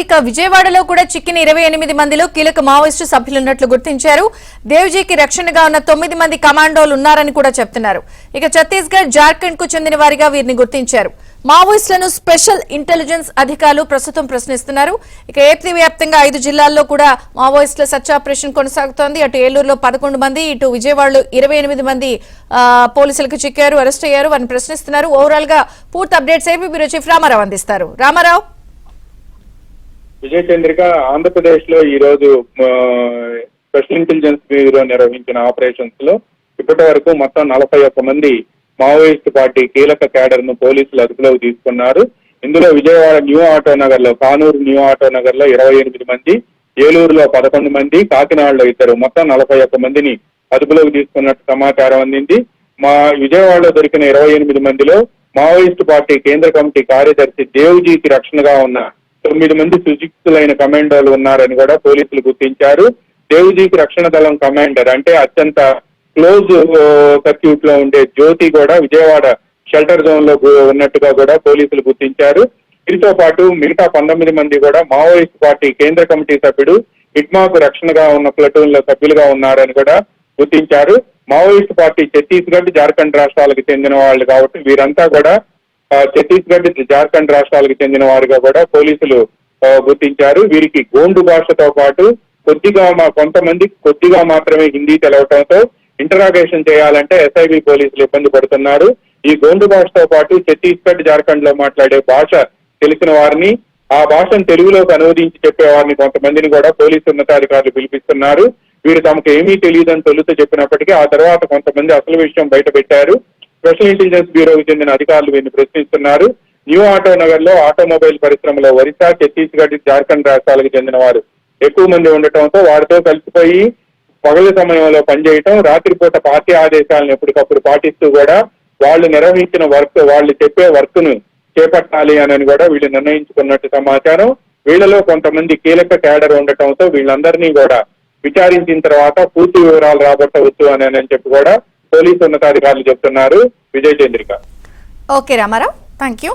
ఇక విజయవాడలో కూడా చిక్కిన 28 మందిలో కీలక మావోయిస్టు సభ్యులున్నట్లు గుర్తించారు. దేవ్జీకి రక్షణగా ఉన్న 9 మంది కమాండోలు ఉన్నారని కూడా చెప్తున్నారు. ఇక ఛత్తీస్గఢ్, జార్ఖండ్ కు చెందిన వారిగా వీరిని గుర్తించారు. మావోయిస్టులను స్పెషల్ ఇంటెలిజెన్స్ అధికారులు ప్రస్తుతం ప్రశ్నిస్తున్నారు. ఇక ఏపీ వ్యాప్తంగా 5 జిల్లాల్లో కూడా మావోయిస్టుల సర్చ్ ఆపరేషన్ కొనసాగుతోంది. అటు ఏలూరులో 11 మంది, ఇటు విజయవాడలో 28 మంది పోలీసులకు చిక్కారు, అరెస్ట్ అయ్యారు. వారిని ప్రశ్నిస్తున్నారు. ఓవరాల్ గా పూర్తి updates AP bureau chief Ramarao అందిస్తారు. రామారావు. విజయ చంద్రిక, ఆంధ్రప్రదేశ్ లో ఈ రోజు స్పెషల్ ఇంటెలిజెన్స్ బ్యూరో నిర్వహించిన ఆపరేషన్స్ లో ఇప్పటి వరకు మొత్తం 41 మంది మావోయిస్ట్ పార్టీ కీలక క్యాడర్ ను పోలీసులు అదుపులోకి తీసుకున్నారు. ఇందులో విజయవాడ న్యూ ఆటో నగర్ లో, కానూరు న్యూ ఆటో నగర్ లో 28 మంది, ఏలూరులో 11 మంది, కాకినాడలో 2, మొత్తం 41 మందిని అదుపులోకి తీసుకున్నట్టు సమాచారం అందింది. విజయవాడలో దొరికిన 28 మందిలో మావోయిస్ట్ పార్టీ కేంద్ర కమిటీ కార్యదర్శి దేవ్జీకి రక్షణగా ఉన్న 9 మంది సుశిక్షితులైన కమాండోలు ఉన్నారని కూడా పోలీసులు గుర్తించారు. దేవ్జీకి రక్షణ దళం కమాండర్ అంటే అత్యంత క్లోజ్ సర్క్యూట్ లో ఉండే జ్యోతి కూడా విజయవాడ షెల్టర్ జోన్ లో ఉన్నట్టుగా కూడా పోలీసులు గుర్తించారు. వీరితో పాటు మిగతా 19 మంది కూడా మావోయిస్ట్ పార్టీ కేంద్ర కమిటీ సభ్యుడు ఇట్మాకు రక్షణగా ఉన్న ప్లటూన్ లో సభ్యులుగా ఉన్నారని కూడా గుర్తించారు. మావోయిస్ట్ పార్టీ ఛత్తీస్గఢ్, జార్ఖండ్ రాష్ట్రాలకు చెందిన వాళ్ళు కాబట్టి వీరంతా కూడా ఛత్తీస్గఢ్, జార్ఖండ్ రాష్ట్రాలకు చెందిన వారుగా కూడా పోలీసులు గుర్తించారు. వీరికి గోండు భాషతో పాటు కొంతమంది కొద్దిగా మాత్రమే హిందీ తెలవటంతో ఇంటరాగేషన్ చేయాలంటే ఎస్ఐబి పోలీసులు ఇబ్బంది పడుతున్నారు. ఈ గోండు భాషతో పాటు ఛత్తీస్గఢ్, జార్ఖండ్ లో మాట్లాడే భాష తెలిసిన వారిని, ఆ భాషను తెలుగులోకి అనువదించి చెప్పేవారిని కొంతమందిని కూడా పోలీసు ఉన్నతాధికారులు పిలిపిస్తున్నారు. వీరు తమకు ఏమీ తెలియదని తొలుత చెప్పినప్పటికీ ఆ తర్వాత కొంతమంది అసలు విషయం బయట పెట్టారు. స్పెషల్ ఇంటెలిజెన్స్ బ్యూరోకి చెందిన అధికారులు వీరిని ప్రశ్నిస్తున్నారు. న్యూ ఆటో నగర్ లో ఆటోమొబైల్ పరిశ్రమలో ఒరిస్సా, ఛత్తీస్గఢ్, జార్ఖండ్ రాష్ట్రాలకు చెందిన వారు ఎక్కువ మంది ఉండటంతో వారితో కలిసిపోయి పగల సమయంలో పనిచేయటం, రాత్రిపూట పార్టీ ఆదేశాలను ఎప్పటికప్పుడు పాటిస్తూ కూడా వాళ్ళు నిర్వహించిన వర్క్, వాళ్ళు చెప్పే వర్క్ ను చేపట్టాలి అని కూడా వీళ్ళు నిర్ణయించుకున్నట్టు సమాచారం. వీళ్ళలో కొంతమంది కీలక క్యాడర్ ఉండటంతో వీళ్ళందరినీ కూడా విచారించిన తర్వాత పూర్తి వివరాలు రాబట్టవచ్చు అని చెప్పి కూడా పోలీసు ఉన్నతాధికారులు చెప్తున్నారు. Vijaya Chandrika. Okay Ramarao, thank you.